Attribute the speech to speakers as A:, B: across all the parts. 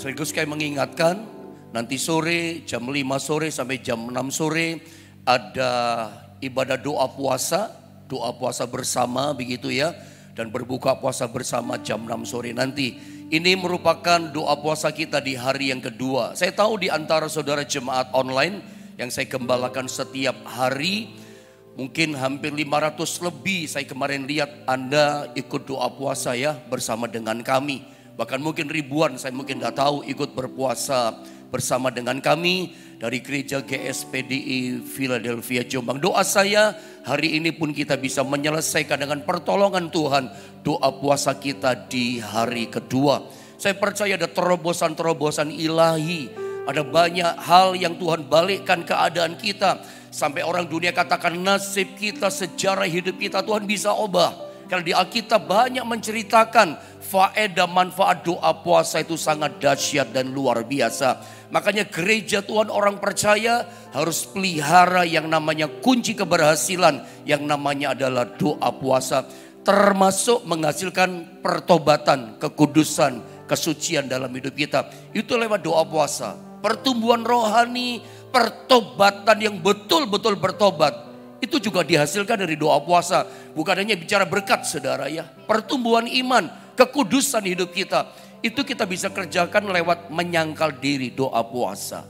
A: Sekaligus kami mengingatkan, nanti sore jam 5 sore sampai jam 6 sore ada ibadah doa puasa bersama begitu ya. Dan berbuka puasa bersama jam 6 sore nanti. Ini merupakan doa puasa kita di hari yang kedua. Saya tahu di antara saudara jemaat online yang saya gembalakan setiap hari, mungkin hampir 500 lebih saya kemarin lihat Anda ikut doa puasa ya bersama dengan kami. Bahkan mungkin ribuan, saya mungkin tidak tahu ikut berpuasa bersama dengan kami dari gereja GSPDI Philadelphia Jombang. Doa saya hari ini pun kita bisa menyelesaikan dengan pertolongan Tuhan doa puasa kita di hari kedua. Saya percaya ada terobosan-terobosan ilahi. Ada banyak hal yang Tuhan balikkan keadaan kita. Sampai orang dunia katakan nasib kita, sejarah hidup kita Tuhan bisa ubah. Karena di Alkitab banyak menceritakan faedah manfaat doa puasa itu sangat dahsyat dan luar biasa. Makanya gereja Tuhan orang percaya harus pelihara yang namanya kunci keberhasilan. Yang namanya adalah doa puasa. Termasuk menghasilkan pertobatan, kekudusan, kesucian dalam hidup kita. Itu lewat doa puasa. Pertumbuhan rohani, pertobatan yang betul-betul bertobat. Itu juga dihasilkan dari doa puasa. Bukan hanya bicara berkat saudara ya. Pertumbuhan iman, kekudusan hidup kita. Itu kita bisa kerjakan lewat menyangkal diri doa puasa.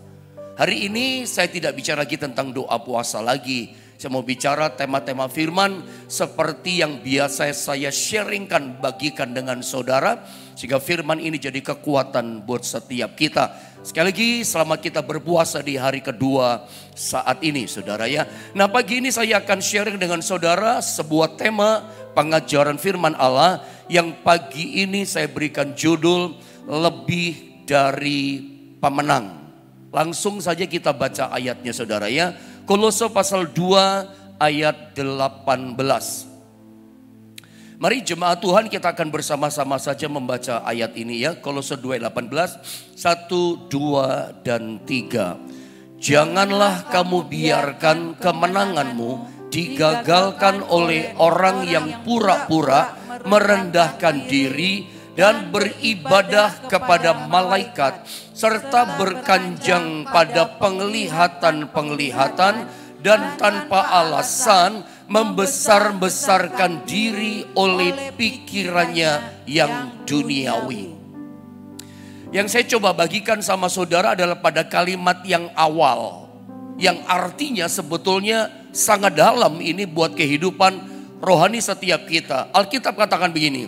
A: Hari ini saya tidak bicara lagi tentang doa puasa lagi. Saya mau bicara tema-tema firman seperti yang biasa saya sharingkan, bagikan dengan saudara. Sehingga firman ini jadi kekuatan buat setiap kita. Sekali lagi selamat kita berpuasa di hari kedua saat ini saudara ya. Nah pagi ini saya akan sharing dengan saudara sebuah tema pengajaran firman Allah. Yang pagi ini saya berikan judul lebih dari pemenang. Langsung saja kita baca ayatnya saudara ya. Kolose pasal 2 ayat 18. Mari jemaat Tuhan kita akan bersama-sama saja membaca ayat ini ya. Kolose 2 ayat 18, 1, 2, dan 3. Janganlah kamu biarkan kemenanganmu digagalkan oleh orang yang pura-pura merendahkan diri dan beribadah kepada malaikat serta berkanjang pada penglihatan-penglihatan dan tanpa alasan membesar-besarkan diri oleh pikirannya yang duniawi. Yang saya coba bagikan sama saudara adalah pada kalimat yang awal, yang artinya sebetulnya sangat dalam ini buat kehidupan rohani setiap kita. Alkitab katakan begini,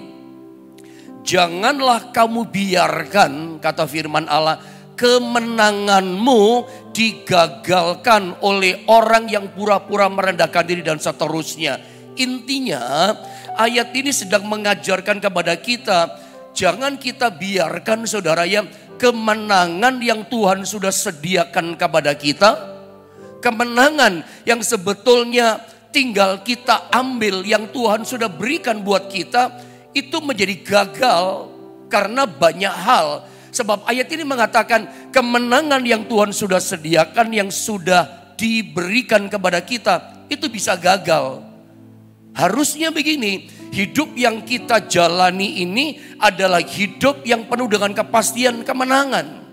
A: janganlah kamu biarkan, kata firman Allah, kemenanganmu digagalkan oleh orang yang pura-pura merendahkan diri dan seterusnya. Intinya ayat ini sedang mengajarkan kepada kita, jangan kita biarkan saudara ya, kemenangan yang Tuhan sudah sediakan kepada kita, kemenangan yang sebetulnya tinggal kita ambil yang Tuhan sudah berikan buat kita, itu menjadi gagal karena banyak hal. Sebab ayat ini mengatakan kemenangan yang Tuhan sudah sediakan, yang sudah diberikan kepada kita, itu bisa gagal. Harusnya begini, hidup yang kita jalani ini adalah hidup yang penuh dengan kepastian kemenangan.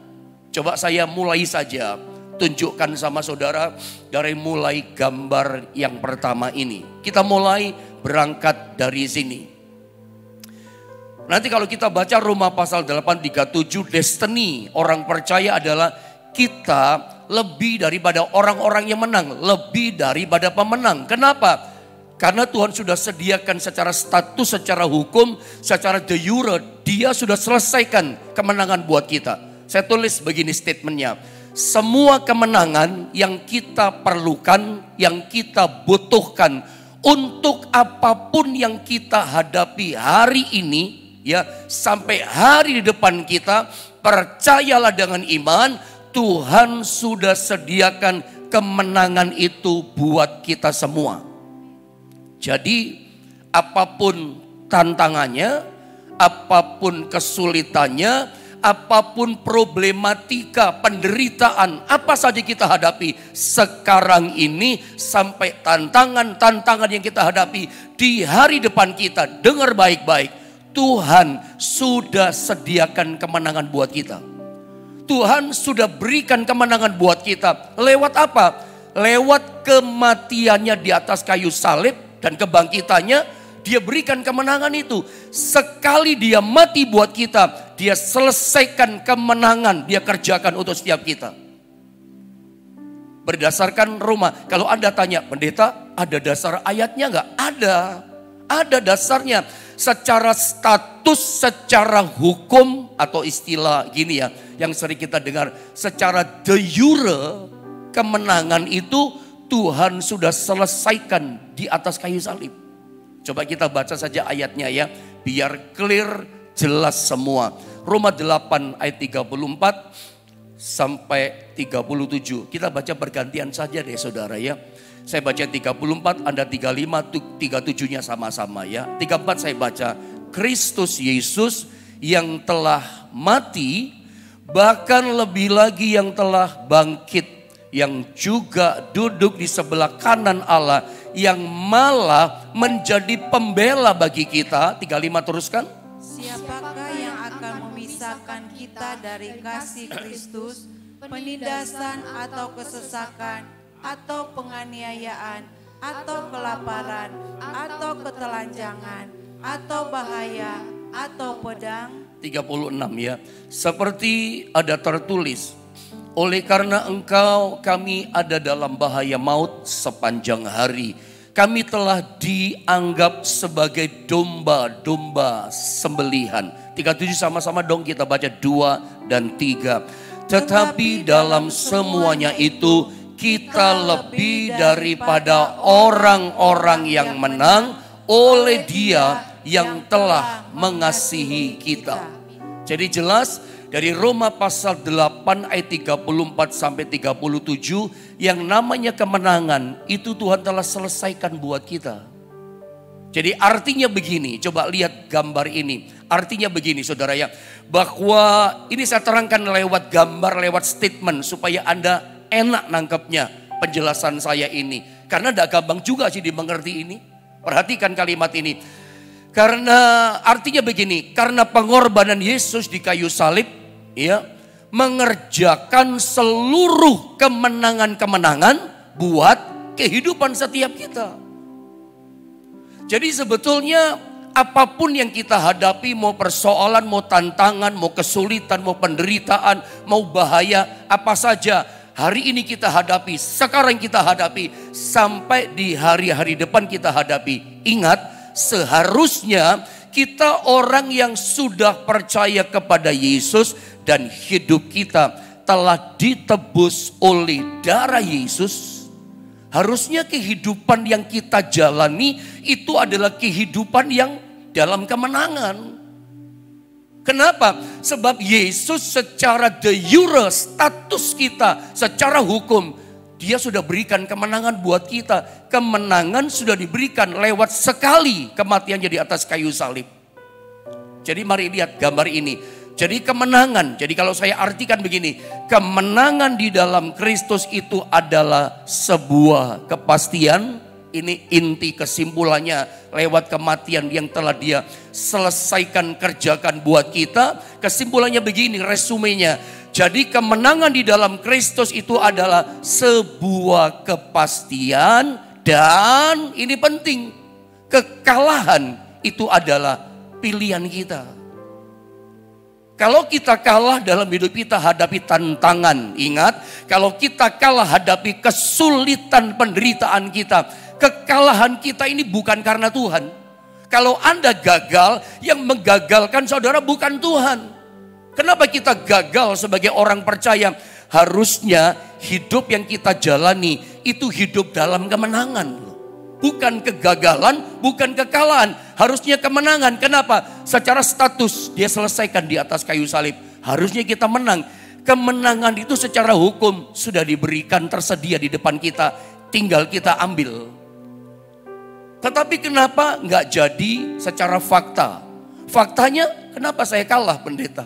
A: Coba saya mulai saja tunjukkan sama saudara dari mulai gambar yang pertama ini. Kita mulai berangkat dari sini. Nanti kalau kita baca Roma pasal 8:37, destiny orang percaya adalah kita lebih daripada orang-orang yang menang, lebih daripada pemenang. Kenapa? Karena Tuhan sudah sediakan secara status, secara hukum, secara de jure, Dia sudah selesaikan kemenangan buat kita. Saya tulis begini statementnya, semua kemenangan yang kita perlukan, yang kita butuhkan untuk apapun yang kita hadapi hari ini, ya, sampai hari di depan kita, percayalah dengan iman, Tuhan sudah sediakan kemenangan itu buat kita semua. Jadi apapun tantangannya, apapun kesulitannya, apapun problematika, penderitaan, apa saja kita hadapi sekarang ini, sampai tantangan-tantangan yang kita hadapi di hari depan kita, dengar baik-baik, Tuhan sudah sediakan kemenangan buat kita. Tuhan sudah berikan kemenangan buat kita. Lewat apa? Lewat kematiannya di atas kayu salib dan kebangkitannya, dia berikan kemenangan itu. Sekali dia mati buat kita, dia selesaikan kemenangan, dia kerjakan untuk setiap kita. Berdasarkan Roma. Kalau Anda tanya, pendeta ada dasar ayatnya enggak? Ada dasarnya. Secara status, secara hukum, atau istilah gini ya, yang sering kita dengar, secara de jure, kemenangan itu Tuhan sudah selesaikan di atas kayu salib. Coba kita baca saja ayatnya ya, biar clear, jelas semua. Roma 8 ayat 34 sampai 37. Kita baca bergantian saja deh saudara ya. Saya baca 34, Anda 35, 37-nya sama-sama ya. 34 saya baca. Kristus Yesus yang telah mati, bahkan lebih lagi yang telah bangkit, yang juga duduk di sebelah kanan Allah, yang malah menjadi pembela bagi kita. 35 teruskan.
B: Siapakah yang akan memisahkan kita dari kasih Kristus? Penindasan atau kesesakan, atau penganiayaan, atau kelaparan, atau ketelanjangan, atau bahaya, atau pedang.
A: 36 ya. Seperti ada tertulis, oleh karena engkau kami ada dalam bahaya maut sepanjang hari. Kami telah dianggap sebagai domba-domba sembelihan. 37 sama-sama dong kita baca 2 dan 3. Tetapi dalam semuanya itu kita lebih daripada orang-orang yang menang oleh Dia yang telah mengasihi kita. Jadi jelas dari Roma pasal 8 ayat 34 sampai 37, yang namanya kemenangan itu Tuhan telah selesaikan buat kita. Jadi artinya begini, coba lihat gambar ini. Artinya begini saudara ya, bahwa ini saya terangkan lewat gambar, lewat statement supaya Anda enak nangkepnya penjelasan saya ini. Karena tidak gampang juga sih dimengerti ini. Perhatikan kalimat ini. Karena artinya begini, karena pengorbanan Yesus di kayu salib ya, mengerjakan seluruh kemenangan-kemenangan buat kehidupan setiap kita. Jadi sebetulnya apapun yang kita hadapi, mau persoalan, mau tantangan, mau kesulitan, mau penderitaan, mau bahaya, apa saja hari ini kita hadapi, sekarang kita hadapi, sampai di hari-hari depan kita hadapi. Ingat, seharusnya kita orang yang sudah percaya kepada Yesus dan hidup kita telah ditebus oleh darah Yesus. Harusnya kehidupan yang kita jalani itu adalah kehidupan yang dalam kemenangan. Kenapa? Sebab Yesus secara de jure status kita, secara hukum, Dia sudah berikan kemenangan buat kita. Kemenangan sudah diberikan lewat sekali kematiannya di atas kayu salib. Jadi mari lihat gambar ini. Jadi kemenangan, jadi kalau saya artikan begini, kemenangan di dalam Kristus itu adalah sebuah kepastian. Ini inti kesimpulannya lewat kematian yang telah Dia selesaikan, kerjakan buat kita. Kesimpulannya begini, resumenya. Jadi kemenangan di dalam Kristus itu adalah sebuah kepastian, dan ini penting, kekalahan itu adalah pilihan kita. Kalau kita kalah dalam hidup kita hadapi tantangan, ingat, kalau kita kalah hadapi kesulitan penderitaan kita, kekalahan kita ini bukan karena Tuhan. Kalau Anda gagal, yang menggagalkan saudara bukan Tuhan. Kenapa kita gagal sebagai orang percaya? Harusnya hidup yang kita jalani itu hidup dalam kemenangan. Bukan kegagalan, bukan kekalahan. Harusnya kemenangan. Kenapa? Secara status Dia selesaikan di atas kayu salib. Harusnya kita menang. Kemenangan itu secara hukum sudah diberikan, tersedia di depan kita. Tinggal kita ambil. Tetapi kenapa nggak jadi secara fakta? Faktanya kenapa saya kalah pendeta?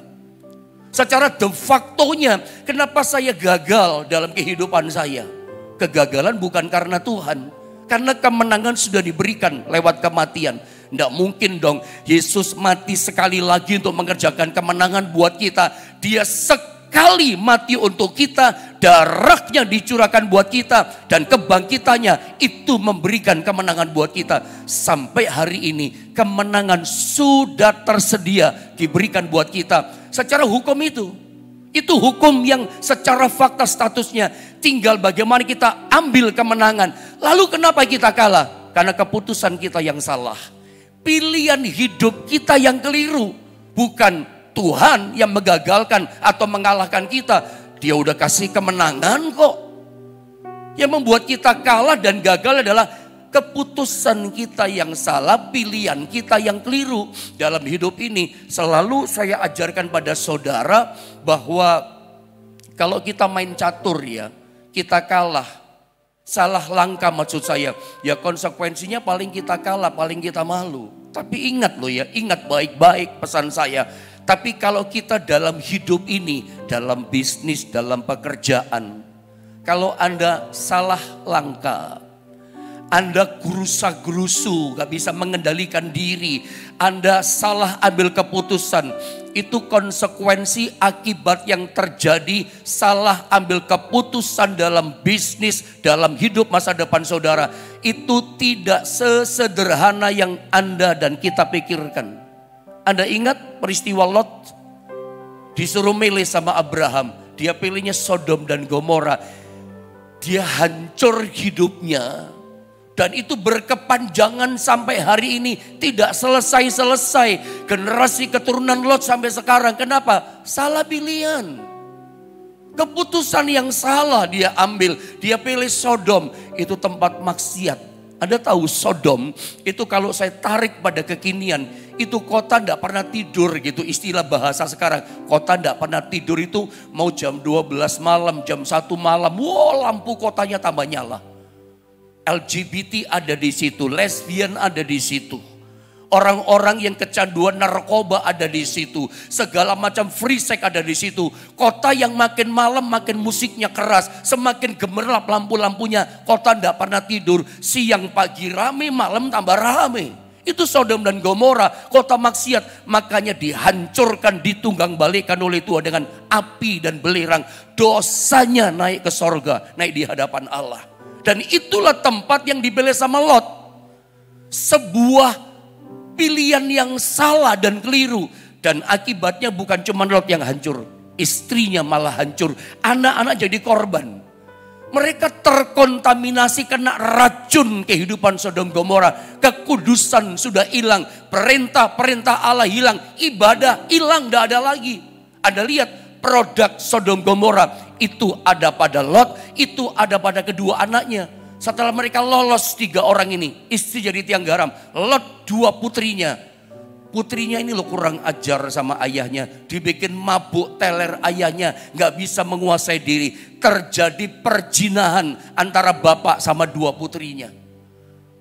A: Secara de factonya kenapa saya gagal dalam kehidupan saya? Kegagalan bukan karena Tuhan. Karena kemenangan sudah diberikan lewat kematian. Tidak mungkin dong Yesus mati sekali lagi untuk mengerjakan kemenangan buat kita. Dia sekali kali mati untuk kita, darahnya dicurahkan buat kita, dan kebangkitannya itu memberikan kemenangan buat kita. Sampai hari ini kemenangan sudah tersedia diberikan buat kita secara hukum itu. Itu hukum yang secara fakta statusnya, tinggal bagaimana kita ambil kemenangan. Lalu kenapa kita kalah? Karena keputusan kita yang salah. Pilihan hidup kita yang keliru. Bukan Tuhan yang mengagalkan atau mengalahkan kita. Dia udah kasih kemenangan kok. Yang membuat kita kalah dan gagal adalah keputusan kita yang salah, pilihan kita yang keliru dalam hidup ini. Selalu saya ajarkan pada saudara bahwa kalau kita main catur ya, kita kalah. Salah langkah maksud saya, ya konsekuensinya paling kita kalah, paling kita malu. Tapi ingat loh ya, ingat baik-baik pesan saya. Tapi kalau kita dalam hidup ini, dalam bisnis, dalam pekerjaan, kalau Anda salah langkah, Anda gerusa-gerusu, gak bisa mengendalikan diri, Anda salah ambil keputusan, itu konsekuensi akibat yang terjadi salah ambil keputusan dalam bisnis, dalam hidup masa depan saudara. Itu tidak sesederhana yang Anda dan kita pikirkan. Anda ingat peristiwa Lot? Disuruh milih sama Abraham. Dia pilihnya Sodom dan Gomora. Dia hancur hidupnya. Dan itu berkepanjangan sampai hari ini. Tidak selesai-selesai. Generasi keturunan Lot sampai sekarang. Kenapa? Salah pilihan. Keputusan yang salah dia ambil. Dia pilih Sodom. Itu tempat maksiat. Anda tahu Sodom itu kalau saya tarik pada kekinian, itu kota tidak pernah tidur gitu, istilah bahasa sekarang. Kota tidak pernah tidur itu mau jam 12 malam, jam 1 malam, wow, lampu kotanya tambah nyala. LGBT ada di situ, lesbian ada di situ. Orang-orang yang kecanduan narkoba ada di situ. Segala macam free sex ada di situ. Kota yang makin malam makin musiknya keras. Semakin gemerlap lampu-lampunya. Kota tidak pernah tidur. Siang pagi rame, malam tambah rame. Itu Sodom dan Gomora, kota maksiat. Makanya dihancurkan, ditunggang balikan oleh Tuhan dengan api dan belerang. Dosanya naik ke sorga, naik di hadapan Allah. Dan itulah tempat yang dipilih sama Lot. Sebuah pilihan yang salah dan keliru. Dan akibatnya bukan cuma Lot yang hancur. Istrinya malah hancur. Anak-anak jadi korban. Mereka terkontaminasi kena racun kehidupan Sodom Gomora. Kekudusan sudah hilang. Perintah-perintah Allah hilang. Ibadah hilang, tidak ada lagi. Anda lihat produk Sodom Gomora. Itu ada pada Lot. Itu ada pada kedua anaknya. Setelah mereka lolos 3 orang ini. Istri jadi tiang garam. Lot 2 putrinya. Putrinya ini loh kurang ajar sama ayahnya. Dibikin mabuk teler ayahnya. Gak bisa menguasai diri. Terjadi perjinahan antara bapak sama 2 putrinya.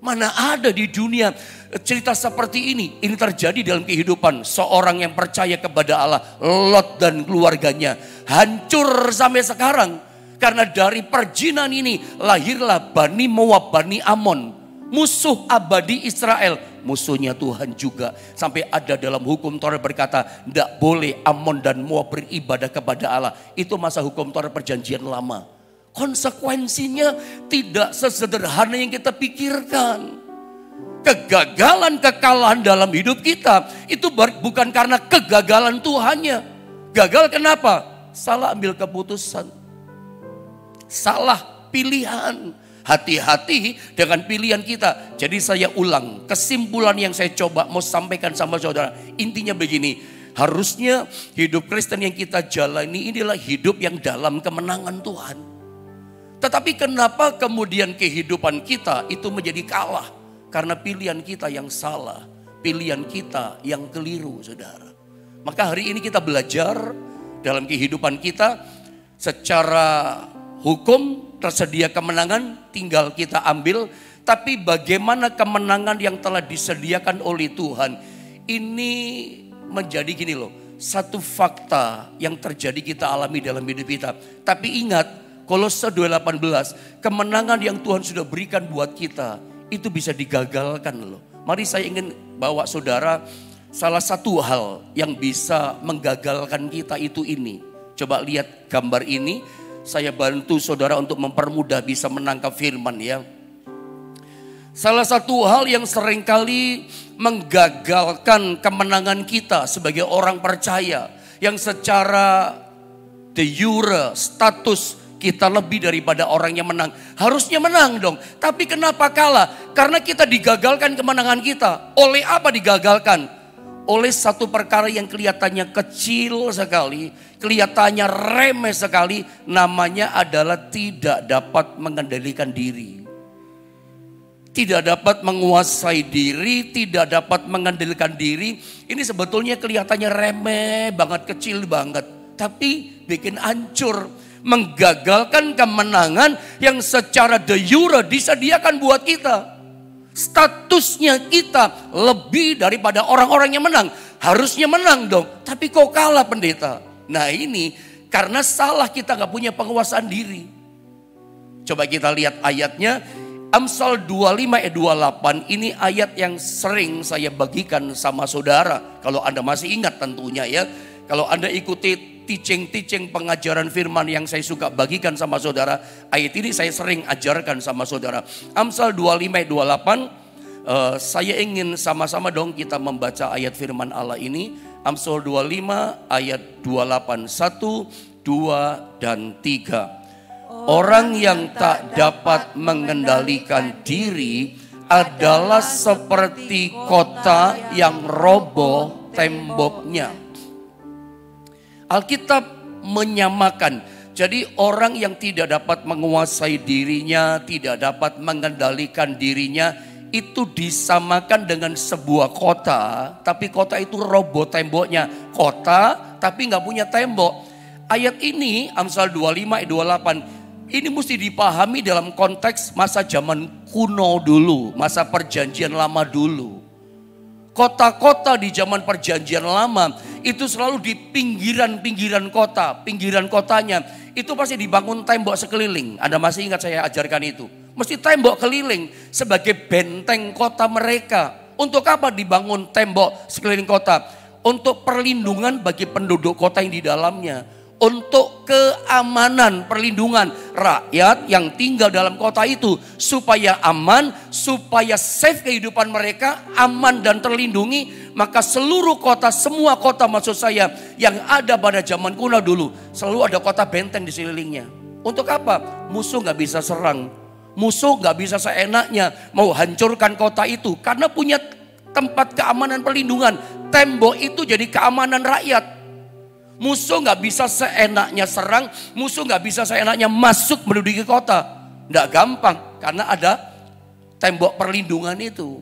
A: Mana ada di dunia cerita seperti ini. Ini terjadi dalam kehidupan seorang yang percaya kepada Allah. Lot dan keluarganya. Hancur sampai sekarang. Karena dari perjinan ini lahirlah Bani Moab, Bani Amon. Musuh abadi Israel. Musuhnya Tuhan juga. Sampai ada dalam hukum Taurat berkata, tidak boleh Amon dan Moab beribadah kepada Allah. Itu masa hukum Taurat perjanjian lama. Konsekuensinya tidak sesederhana yang kita pikirkan. Kegagalan, kekalahan dalam hidup kita itu bukan karena kegagalan Tuhannya. Gagal kenapa? Salah ambil keputusan. Salah pilihan. Hati-hati dengan pilihan kita. Jadi saya ulang, kesimpulan yang saya coba mau sampaikan sama saudara. Intinya begini, harusnya hidup Kristen yang kita jalani inilah hidup yang dalam kemenangan Tuhan. Tetapi kenapa kemudian kehidupan kita itu menjadi kalah? Karena pilihan kita yang salah, pilihan kita yang keliru, saudara. Maka hari ini kita belajar dalam kehidupan kita secara hukum tersedia kemenangan, tinggal kita ambil. Tapi bagaimana kemenangan yang telah disediakan oleh Tuhan, ini menjadi gini loh, satu fakta yang terjadi kita alami dalam hidup kita. Tapi ingat, Kolose 2:18, kemenangan yang Tuhan sudah berikan buat kita, itu bisa digagalkan loh. Mari saya ingin bawa saudara, salah satu hal yang bisa menggagalkan kita itu ini. Coba lihat gambar ini, saya bantu saudara untuk mempermudah bisa menangkap firman ya. Salah satu hal yang seringkali menggagalkan kemenangan kita sebagai orang percaya, yang secara de jure status kita lebih daripada orang yang menang. Harusnya menang dong, tapi kenapa kalah? Karena kita digagalkan kemenangan kita. Oleh apa digagalkan? Oleh satu perkara yang kelihatannya kecil sekali, kelihatannya remeh sekali, namanya adalah tidak dapat mengendalikan diri. Tidak dapat menguasai diri, tidak dapat mengendalikan diri. Ini sebetulnya kelihatannya remeh banget, kecil banget. Tapi bikin hancur, menggagalkan kemenangan yang secara de jure disediakan buat kita. Statusnya kita lebih daripada orang-orang yang menang. Harusnya menang dong, tapi kok kalah pendeta? Nah ini karena salah, kita gak punya penguasaan diri. Coba kita lihat ayatnya. Amsal 25 ayat 28 ini ayat yang sering saya bagikan sama saudara. Kalau Anda masih ingat tentunya ya. Kalau Anda ikuti teaching pengajaran firman yang saya suka bagikan sama saudara, ayat ini saya sering ajarkan sama saudara. Amsal 25 ayat 28, saya ingin sama-sama dong kita membaca ayat firman Allah ini. Amsal 25 ayat 28, 1, 2, dan 3. Orang yang tak dapat mengendalikan diri adalah seperti kota yang roboh temboknya. Alkitab menyamakan. Jadi orang yang tidak dapat menguasai dirinya, tidak dapat mengendalikan dirinya, itu disamakan dengan sebuah kota, tapi kota itu roboh temboknya. Kota tapi gak punya tembok. Ayat ini Amsal 25 ayat 28 ini mesti dipahami dalam konteks masa zaman kuno dulu, masa perjanjian lama dulu. Kota-kota di zaman perjanjian lama itu selalu di pinggiran-pinggiran kota. Pinggiran kotanya itu pasti dibangun tembok sekeliling. Anda masih ingat saya ajarkan itu? Mesti tembok keliling sebagai benteng kota mereka. Untuk apa dibangun tembok sekeliling kota? Untuk perlindungan bagi penduduk kota yang di dalamnya. Untuk keamanan, perlindungan rakyat yang tinggal dalam kota itu. Supaya aman, supaya safe kehidupan mereka, aman dan terlindungi. Maka seluruh kota, semua kota maksud saya yang ada pada zaman kuno dulu, selalu ada kota benteng di sekelilingnya. Untuk apa? Musuh gak bisa serang. Musuh gak bisa seenaknya mau hancurkan kota itu. Karena punya tempat keamanan perlindungan. Tembok itu jadi keamanan rakyat. Musuh gak bisa seenaknya serang, musuh gak bisa seenaknya masuk menduduki kota. Gak gampang karena ada tembok perlindungan itu.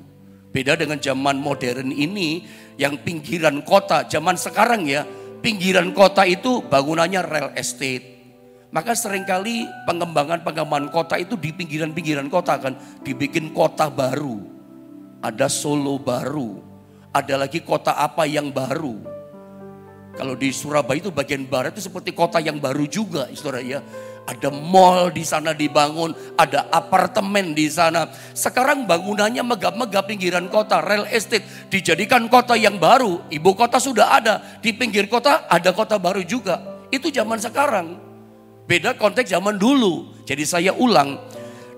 A: Beda dengan zaman modern ini yang pinggiran kota, zaman sekarang ya, pinggiran kota itu bangunannya real estate. Maka seringkali pengembangan kota itu di pinggiran-pinggiran kota kan, dibikin kota baru. Ada Solo baru, ada lagi kota apa yang baru. Kalau di Surabaya itu bagian barat itu seperti kota yang baru juga, saudara ya. Ada mall di sana dibangun, ada apartemen di sana. Sekarang bangunannya megah-megah pinggiran kota, real estate dijadikan kota yang baru. Ibu kota sudah ada, di pinggir kota ada kota baru juga. Itu zaman sekarang. Beda konteks zaman dulu. Jadi saya ulang,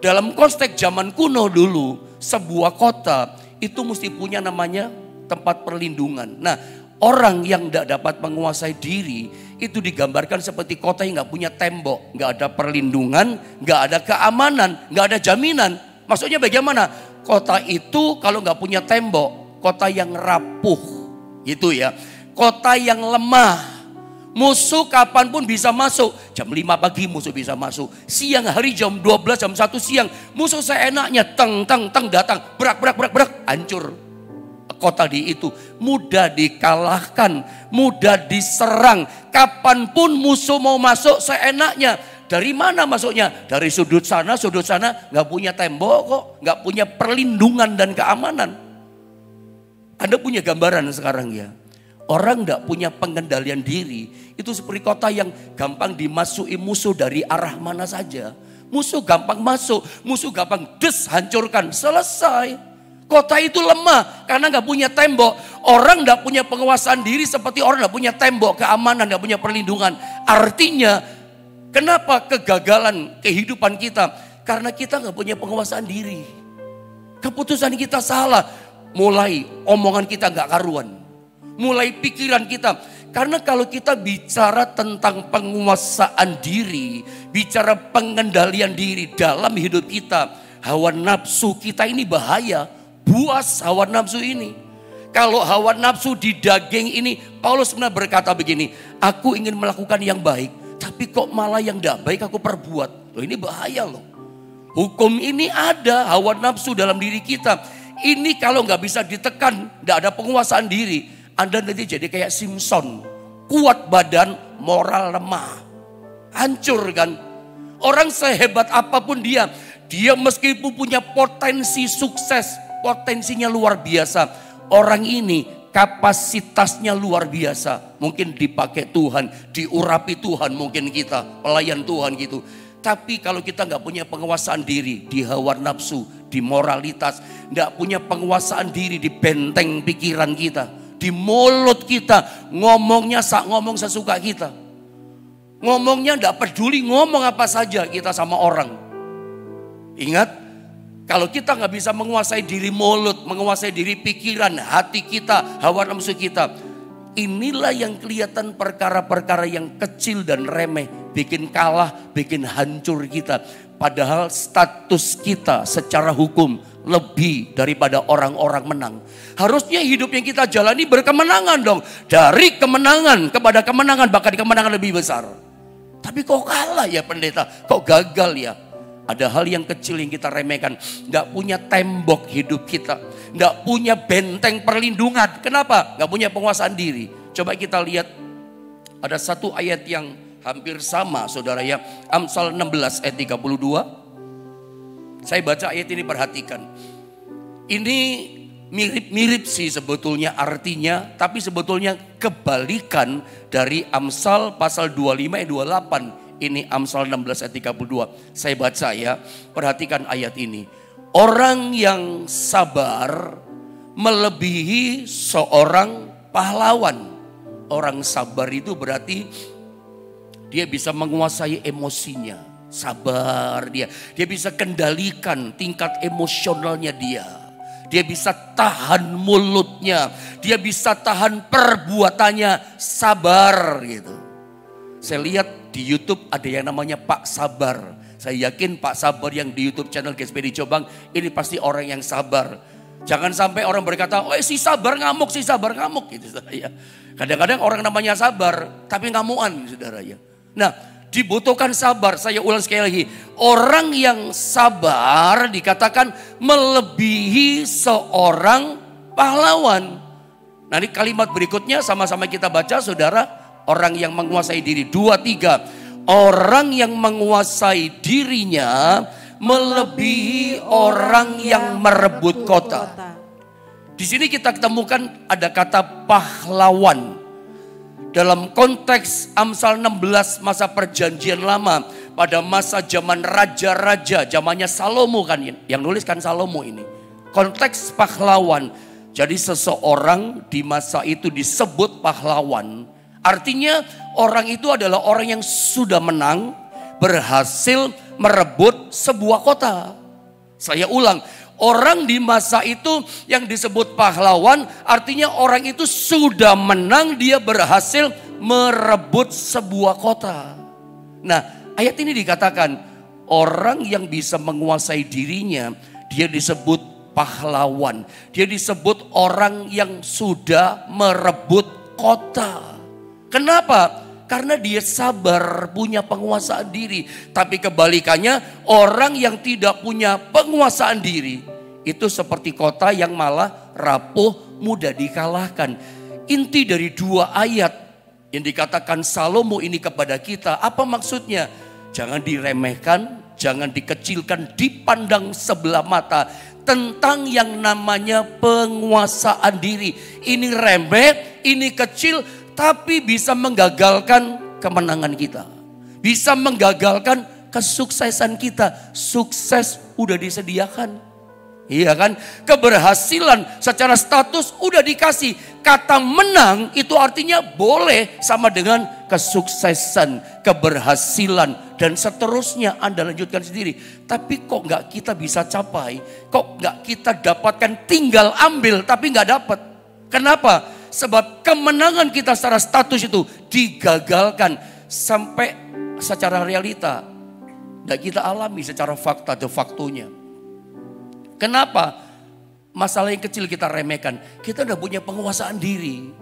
A: dalam konteks zaman kuno dulu, sebuah kota itu mesti punya namanya tempat perlindungan. Nah, orang yang tidak dapat menguasai diri itu digambarkan seperti kota yang gak punya tembok, gak ada perlindungan, gak ada keamanan, gak ada jaminan. Maksudnya bagaimana? Kota itu kalau gak punya tembok, kota yang rapuh gitu ya. Kota yang lemah. Musuh kapanpun bisa masuk. Jam 5 pagi musuh bisa masuk. Siang hari jam 12, jam 1 siang. Musuh seenaknya teng datang. Berak, hancur. Kota di itu mudah dikalahkan, mudah diserang. Kapanpun musuh mau masuk seenaknya. Dari mana masuknya? Dari sudut sana nggak punya tembok kok, nggak punya perlindungan dan keamanan. Anda punya gambaran sekarang ya. Orang nggak punya pengendalian diri itu seperti kota yang gampang dimasuki musuh dari arah mana saja. Musuh gampang masuk, musuh gampang hancurkan, selesai. Kota itu lemah karena gak punya tembok. Orang tidak punya penguasaan diri seperti orang tidak punya tembok keamanan, tidak punya perlindungan. Artinya, kenapa kegagalan kehidupan kita? Karena kita nggak punya penguasaan diri. Keputusan kita salah. Mulai omongan kita nggak karuan. Mulai pikiran kita. Karena kalau kita bicara tentang penguasaan diri, bicara pengendalian diri dalam hidup kita, hawa nafsu kita ini bahaya. Buas hawa nafsu ini. Kalau hawa nafsu di daging ini, Paulus sebenarnya berkata begini, aku ingin melakukan yang baik, tapi kok malah yang tidak baik aku perbuat. Loh, ini bahaya loh. Hukum ini ada, hawa nafsu dalam diri kita. Ini kalau nggak bisa ditekan, tidak ada penguasaan diri, Anda nanti jadi kayak Simpson. Kuat badan, moral lemah. Hancur kan? Orang sehebat apapun dia meskipun punya potensi sukses, potensinya luar biasa. Orang ini kapasitasnya luar biasa. Mungkin dipakai Tuhan, diurapi Tuhan mungkin kita, pelayan Tuhan gitu. Tapi kalau kita nggak punya penguasaan diri di hawa nafsu, di moralitas, nggak punya penguasaan diri di benteng pikiran kita, di mulut kita, ngomongnya ngomong sesuka kita. Ngomongnya nggak peduli ngomong apa saja kita sama orang. Ingat, kalau kita nggak bisa menguasai diri mulut, menguasai diri pikiran, hati kita, hawa nafsu kita. Inilah yang kelihatan perkara-perkara yang kecil dan remeh. Bikin kalah, bikin hancur kita. Padahal status kita secara hukum lebih daripada orang-orang menang. Harusnya hidup yang kita jalani berkemenangan dong. Dari kemenangan kepada kemenangan, bahkan kemenangan lebih besar. Tapi kok kalah ya pendeta? Kok gagal ya? Ada hal yang kecil yang kita remehkan. Gak punya tembok hidup kita. Gak punya benteng perlindungan. Kenapa? Gak punya penguasaan diri. Coba kita lihat. Ada satu ayat yang hampir sama saudara ya. Amsal 16 ayat 32. Saya baca ayat ini, perhatikan. Ini mirip-mirip sih sebetulnya artinya. Tapi sebetulnya kebalikan dari Amsal pasal 25 ayat 28. Ini Amsal 16 ayat 32. Saya baca ya. Perhatikan ayat ini. Orang yang sabar melebihi seorang pahlawan. Orang sabar itu berarti dia bisa menguasai emosinya. Sabar dia. Dia bisa kendalikan tingkat emosionalnya dia. Dia bisa tahan mulutnya. Dia bisa tahan perbuatannya. Sabar gitu. Saya lihat di YouTube ada yang namanya Pak Sabar. Saya yakin Pak Sabar yang di YouTube channel GSPD Jombang ini pasti orang yang sabar. Jangan sampai orang berkata, oh si sabar ngamuk, si sabar ngamuk gitu saudara. Kadang-kadang orang namanya sabar tapi ngamuan saudara ya. Nah, dibutuhkan sabar. Saya ulang sekali lagi. Orang yang sabar dikatakan melebihi seorang pahlawan. Nanti kalimat berikutnya sama-sama kita baca saudara. Orang yang menguasai diri. 2, 3. Orang yang menguasai dirinya melebihi orang yang merebut kota. Di sini kita temukan ada kata pahlawan. Dalam konteks Amsal 16 masa perjanjian lama. Pada masa zaman raja-raja. Zamannya Salomo kan. Yang nulis kan Salomo ini. Konteks pahlawan. Jadi seseorang di masa itu disebut pahlawan. Artinya orang itu adalah orang yang sudah menang, berhasil merebut sebuah kota. Saya ulang, orang di masa itu yang disebut pahlawan, artinya orang itu sudah menang, dia berhasil merebut sebuah kota. Nah, ayat ini dikatakan, orang yang bisa menguasai dirinya, dia disebut pahlawan. Dia disebut orang yang sudah merebut kota. Kenapa? Karena dia sabar, punya penguasaan diri. Tapi kebalikannya, orang yang tidak punya penguasaan diri, itu seperti kota yang malah rapuh, mudah dikalahkan. Inti dari 2 ayat yang dikatakan Salomo ini kepada kita, apa maksudnya? Jangan diremehkan, jangan dikecilkan, dipandang sebelah mata. Tentang yang namanya penguasaan diri. Ini remeh, ini kecil, tapi bisa menggagalkan kemenangan kita. Bisa menggagalkan kesuksesan kita. Sukses udah disediakan. Iya kan? Keberhasilan secara status udah dikasih. Kata menang itu artinya boleh sama dengan kesuksesan, keberhasilan, dan seterusnya. Anda lanjutkan sendiri. Tapi kok nggak kita bisa capai? Kok nggak kita dapatkan? Tinggal ambil tapi nggak dapat. Kenapa? Sebab kemenangan kita secara status itu digagalkan sampai secara realita. Dan kita alami secara fakta de factonya. Kenapa? Masalah yang kecil kita remehkan. Kita udah punya penguasaan diri.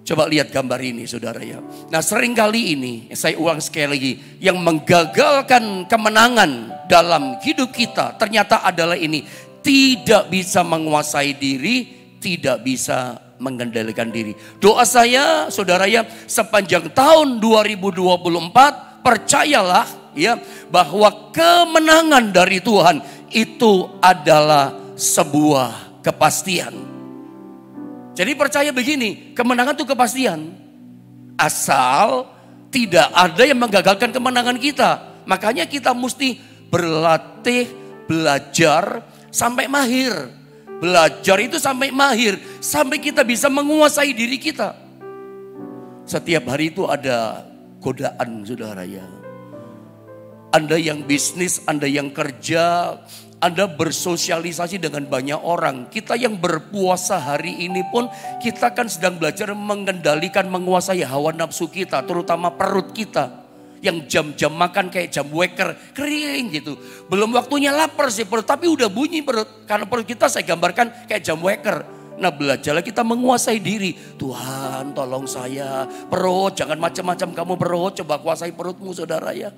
A: Coba lihat gambar ini saudara ya. Nah seringkali ini, saya ulang sekali lagi. Yang menggagalkan kemenangan dalam hidup kita ternyata adalah ini. Tidak bisa menguasai diri, tidak bisa mengendalikan diri. Doa saya saudara ya, sepanjang tahun 2024 percayalah ya bahwa kemenangan dari Tuhan itu adalah sebuah kepastian. Jadi percaya begini, kemenangan itu kepastian. Asal tidak ada yang menggagalkan kemenangan kita. Makanya kita mesti berlatih, belajar sampai mahir. Belajar itu sampai mahir, sampai kita bisa menguasai diri kita. Setiap hari itu ada godaan saudara ya. Anda yang bisnis, Anda yang kerja, Anda bersosialisasi dengan banyak orang. Kita yang berpuasa hari ini pun kita kan sedang belajar mengendalikan, menguasai hawa nafsu kita, terutama perut kita. Yang jam-jam makan kayak jam waker, kering gitu. Belum waktunya lapar sih perut, tapi udah bunyi perut. Karena perut kita saya gambarkan kayak jam waker. Nah belajarlah kita menguasai diri. Tuhan tolong saya, perut jangan macam-macam kamu perut. Coba kuasai perutmu saudara ya.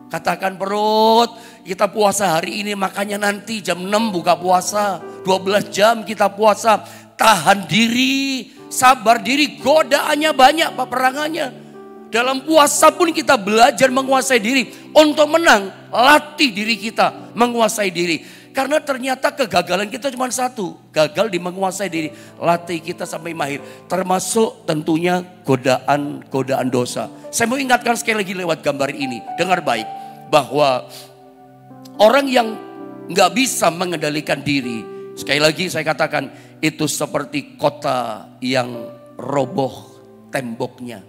A: Katakan perut, kita puasa hari ini makanya nanti jam 6 buka puasa. 12 jam kita puasa. Tahan diri, sabar diri, godaannya banyak peperangannya. Dalam puasa pun kita belajar menguasai diri. Untuk menang, latih diri kita menguasai diri. Karena ternyata kegagalan kita cuma satu. Gagal di menguasai diri. Latih kita sampai mahir. Termasuk tentunya godaan dosa. Saya mau ingatkan sekali lagi lewat gambar ini. Dengar baik. Bahwa orang yang gak bisa mengendalikan diri. Sekali lagi saya katakan. Itu seperti kota yang roboh temboknya.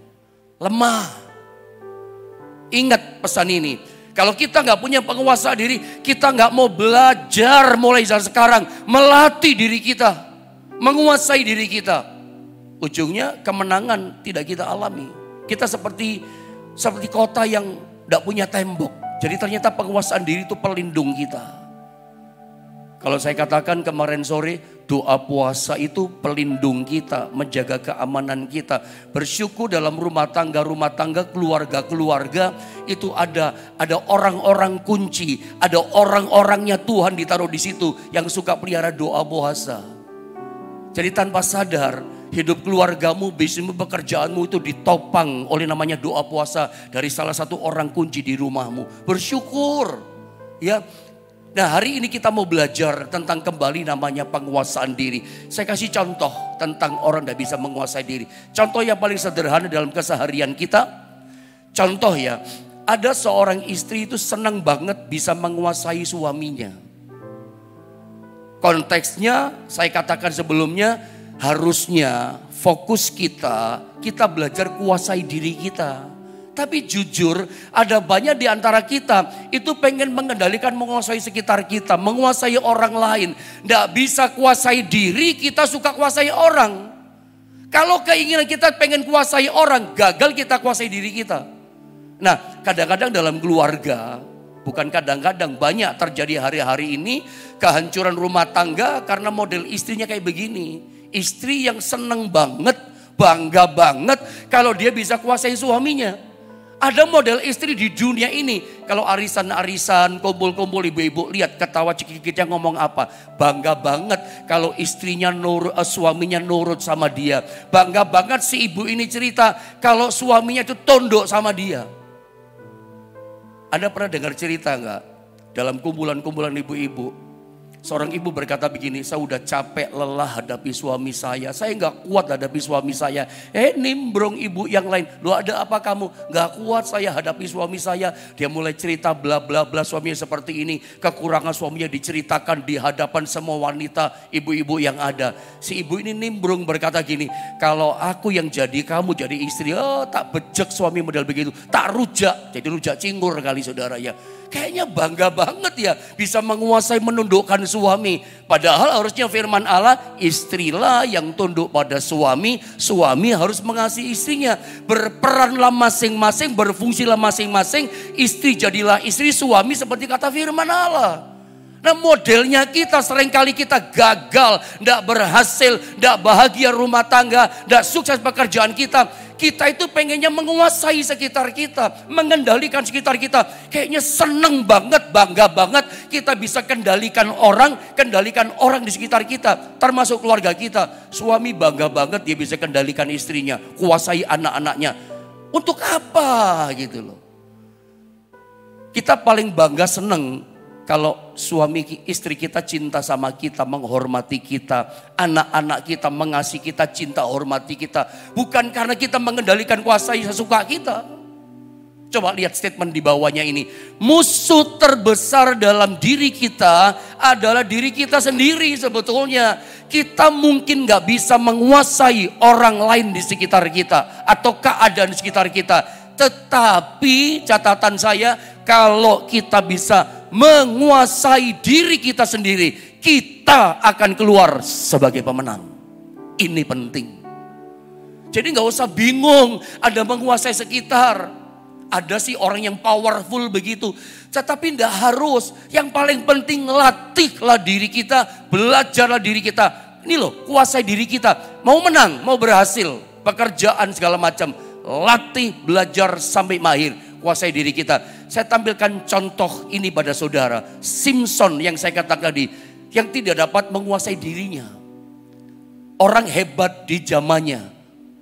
A: Lemah. Ingat pesan ini. Kalau kita gak punya penguasa diri, kita gak mau belajar mulai dari sekarang. Melatih diri kita. Menguasai diri kita. Ujungnya kemenangan tidak kita alami. Kita seperti kota yang gak punya tembok. Jadi ternyata penguasaan diri itu pelindung kita. Kalau saya katakan kemarin sore, doa puasa itu pelindung kita, menjaga keamanan kita. Bersyukur dalam rumah tangga, keluarga itu ada orang-orang kunci, ada orang-orangnya Tuhan ditaruh di situ yang suka pelihara doa puasa. Jadi tanpa sadar hidup keluargamu, bisnismu, pekerjaanmu itu ditopang oleh namanya doa puasa dari salah satu orang kunci di rumahmu. Bersyukur, ya. Nah hari ini kita mau belajar tentang kembali namanya penguasaan diri. Saya kasih contoh tentang orang tidak bisa menguasai diri. Contoh yang paling sederhana dalam keseharian kita. Contoh ya, ada seorang istri itu senang banget bisa menguasai suaminya. Konteksnya saya katakan sebelumnya, harusnya fokus kita belajar kuasai diri kita. Tapi jujur ada banyak di antara kita itu pengen mengendalikan, menguasai sekitar kita, menguasai orang lain. Tidak bisa kuasai diri, kita suka kuasai orang. Kalau keinginan kita pengen kuasai orang, gagal kita kuasai diri kita. Nah kadang-kadang dalam keluarga, bukan kadang-kadang, banyak terjadi hari-hari ini kehancuran rumah tangga karena model istrinya kayak begini. Istri yang seneng banget, bangga banget kalau dia bisa kuasai suaminya. Ada model istri di dunia ini. Kalau arisan-arisan, kumpul-kumpul ibu-ibu, lihat ketawa cekik-cekiknya ngomong apa. Bangga banget kalau istrinya suaminya nurut sama dia. Bangga banget si ibu ini cerita kalau suaminya itu tunduk sama dia. Anda pernah dengar cerita enggak? Dalam kumpulan-kumpulan ibu-ibu. Seorang ibu berkata begini, saya udah capek lelah hadapi suami saya nggak kuat hadapi suami saya. Nimbrung ibu yang lain, lu ada apa kamu? Nggak kuat saya hadapi suami saya. Dia mulai cerita bla bla bla, suaminya seperti ini, kekurangan suaminya diceritakan di hadapan semua wanita, ibu-ibu yang ada. Si ibu ini nimbrung berkata gini, kalau aku yang jadi kamu jadi istri, tak bejek suami model begitu, tak rujak, jadi rujak cingur kali saudara ya. Kayaknya bangga banget ya bisa menguasai menundukkan suami. Padahal harusnya firman Allah, istrilah yang tunduk pada suami, suami harus mengasihi istrinya. Berperanlah masing-masing, berfungsilah masing-masing, istri jadilah istri, suami seperti kata firman Allah. Nah modelnya kita seringkali kita gagal, tidak berhasil, tidak bahagia rumah tangga, tidak sukses pekerjaan kita. Kita itu pengennya menguasai sekitar kita, mengendalikan sekitar kita. Kayaknya seneng banget, bangga banget kita bisa kendalikan orang di sekitar kita. Termasuk keluarga kita. Suami bangga banget dia bisa kendalikan istrinya, kuasai anak-anaknya. Untuk apa gitu loh. Kita paling bangga seneng kalau suami istri kita cinta sama kita, menghormati kita, anak-anak kita mengasihi kita, cinta hormati kita. Bukan karena kita mengendalikan kuasai sesuka kita. Coba lihat statement di bawahnya ini. Musuh terbesar dalam diri kita adalah diri kita sendiri sebetulnya. Kita mungkin gak bisa menguasai orang lain di sekitar kita atau keadaan di sekitar kita. Tetapi catatan saya, kalau kita bisa menguasai diri kita sendiri, kita akan keluar sebagai pemenang. Ini penting. Jadi gak usah bingung Anda menguasai sekitar. Ada sih orang yang powerful begitu. Tetapi tidak harus. Yang paling penting latihlah diri kita, belajarlah diri kita. Ini loh, kuasai diri kita. Mau menang, mau berhasil, pekerjaan segala macam. Latih, belajar sampai mahir. Kuasai diri kita. Saya tampilkan contoh ini pada saudara. Simpson yang saya katakan tadi. Yang tidak dapat menguasai dirinya. Orang hebat di zamannya.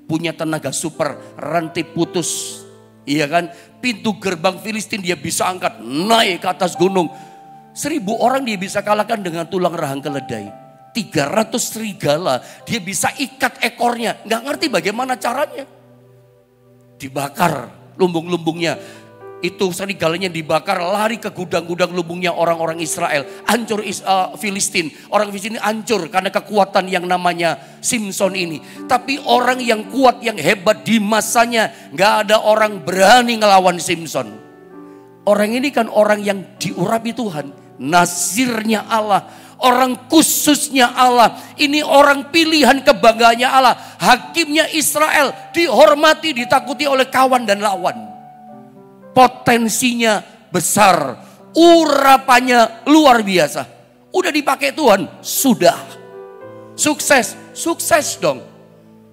A: Punya tenaga super. Rantai putus. Iya kan? Pintu gerbang Filistin dia bisa angkat. Naik ke atas gunung. 1000 orang dia bisa kalahkan dengan tulang rahang keledai. 300 serigala. Dia bisa ikat ekornya. Nggak ngerti bagaimana caranya. Dibakar lumbung-lumbungnya. Itu serigalanya dibakar, lari ke gudang-gudang lumbungnya orang-orang Israel. Hancur Filistin. Orang Filistin ini hancur karena kekuatan yang namanya Simpson ini. Tapi orang yang kuat, yang hebat di masanya, gak ada orang berani ngelawan Simpson. Orang ini kan orang yang diurapi Tuhan. Nazirnya Allah. Orang khususnya Allah. Ini orang pilihan kebanggaannya Allah. Hakimnya Israel. Dihormati, ditakuti oleh kawan dan lawan. Potensinya besar. Urapannya luar biasa. Udah dipakai Tuhan. Sudah. Sukses. Sukses dong.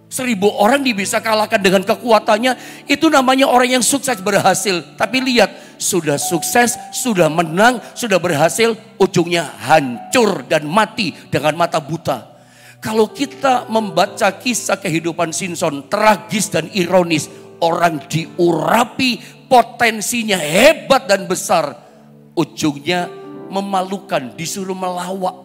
A: 1000 orang bisa kalahkan dengan kekuatannya. Itu namanya orang yang sukses berhasil. Tapi lihat. Sudah sukses, sudah menang, sudah berhasil, ujungnya hancur dan mati dengan mata buta. Kalau kita membaca kisah kehidupan Simpson, tragis dan ironis. Orang diurapi, potensinya hebat dan besar. Ujungnya memalukan, disuruh melawak.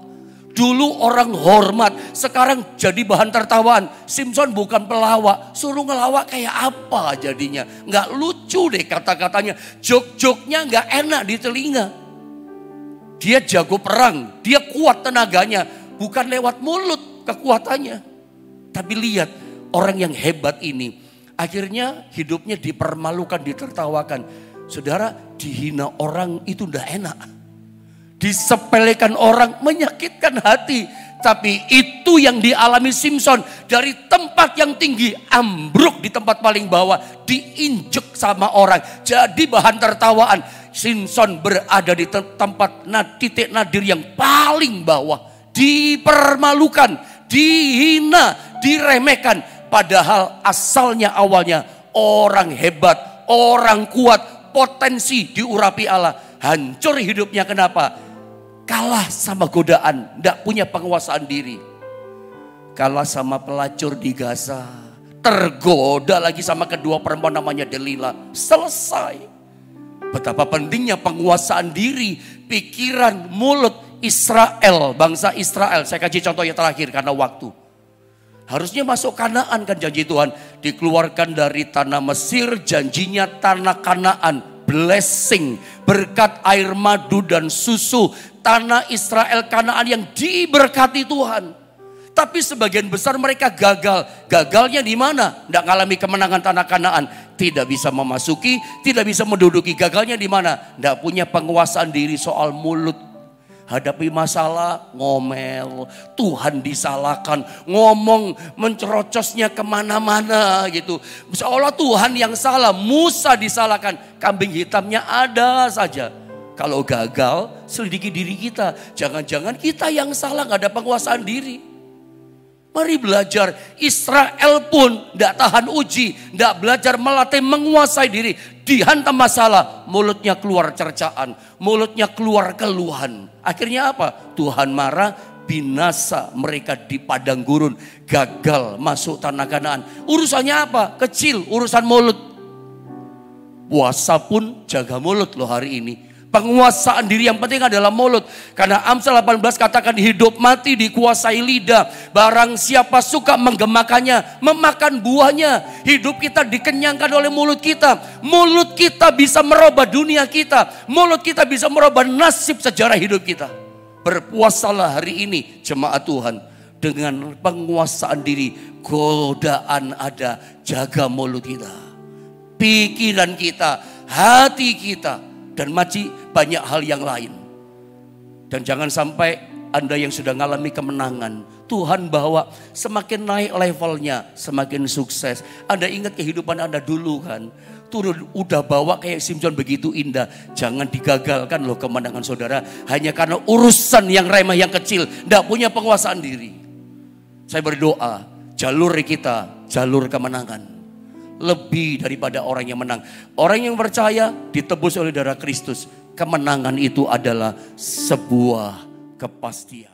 A: Dulu orang hormat, sekarang jadi bahan tertawaan. Simpson bukan pelawak, suruh ngelawak kayak apa jadinya. Nggak lucu deh kata-katanya, jok-joknya nggak enak di telinga. Dia jago perang, dia kuat tenaganya, bukan lewat mulut kekuatannya. Tapi lihat orang yang hebat ini, akhirnya hidupnya dipermalukan, ditertawakan. Saudara, dihina orang itu udah enak. Disepelekan orang, menyakitkan hati. Tapi itu yang dialami Simpson. Dari tempat yang tinggi, ambruk di tempat paling bawah. Diinjek sama orang, jadi bahan tertawaan. Simpson berada di tempat titik nadir yang paling bawah. Dipermalukan, dihina, diremehkan. Padahal asalnya awalnya orang hebat, orang kuat, potensi diurapi Allah. Hancur hidupnya, kenapa? Kalah sama godaan, tidak punya penguasaan diri. Kalah sama pelacur di Gaza. Tergoda lagi sama kedua perempuan namanya Delila. Selesai. Betapa pentingnya penguasaan diri, pikiran, mulut. Israel, bangsa Israel. Saya kasih contoh yang terakhir karena waktu. Harusnya masuk Kanaan kan janji Tuhan. Dikeluarkan dari tanah Mesir, janjinya tanah Kanaan. Blessing, berkat air madu dan susu. Tanah Israel Kanaan yang diberkati Tuhan. Tapi sebagian besar mereka gagal. Gagalnya di mana? Tidak mengalami kemenangan tanah Kanaan. Tidak bisa memasuki, tidak bisa menduduki. Gagalnya di mana? Tidak punya penguasaan diri soal mulut. Hadapi masalah, ngomel. Tuhan disalahkan. Ngomong mencerocosnya kemana-mana gitu. Seolah Tuhan yang salah. Musa disalahkan. Kambing hitamnya ada saja. Kalau gagal, selidiki diri kita. Jangan-jangan kita yang salah, gak ada penguasaan diri. Mari belajar. Israel pun tidak tahan uji. Tidak belajar melatih menguasai diri. Dihantam masalah. Mulutnya keluar cercaan. Mulutnya keluar keluhan. Akhirnya apa? Tuhan marah. Binasa mereka di padang gurun. Gagal masuk tanah Kanaan. Urusannya apa? Kecil. Urusan mulut. Puasa pun jaga mulut loh hari ini. Penguasaan diri yang penting adalah mulut. Karena Amsal 18 katakan hidup mati dikuasai lidah. Barang siapa suka menggemakannya, memakan buahnya. Hidup kita dikenyangkan oleh mulut kita. Mulut kita bisa merubah dunia kita. Mulut kita bisa merubah nasib sejarah hidup kita. Berpuasalah hari ini jemaat Tuhan. Dengan penguasaan diri, godaan ada, jaga mulut kita. Pikiran kita, hati kita. Dan banyak hal yang lain. Dan jangan sampai Anda yang sudah mengalami kemenangan, Tuhan bawa semakin naik levelnya, semakin sukses. Anda ingat kehidupan Anda dulu kan? Turun udah bawa kayak Simson begitu indah. Jangan digagalkan loh kemenangan saudara. Hanya karena urusan yang remeh, yang kecil. Tidak punya penguasaan diri. Saya berdoa, jalur kita, jalur kemenangan. Lebih daripada orang yang menang. Orang yang percaya ditebus oleh darah Kristus. Kemenangan itu adalah sebuah kepastian.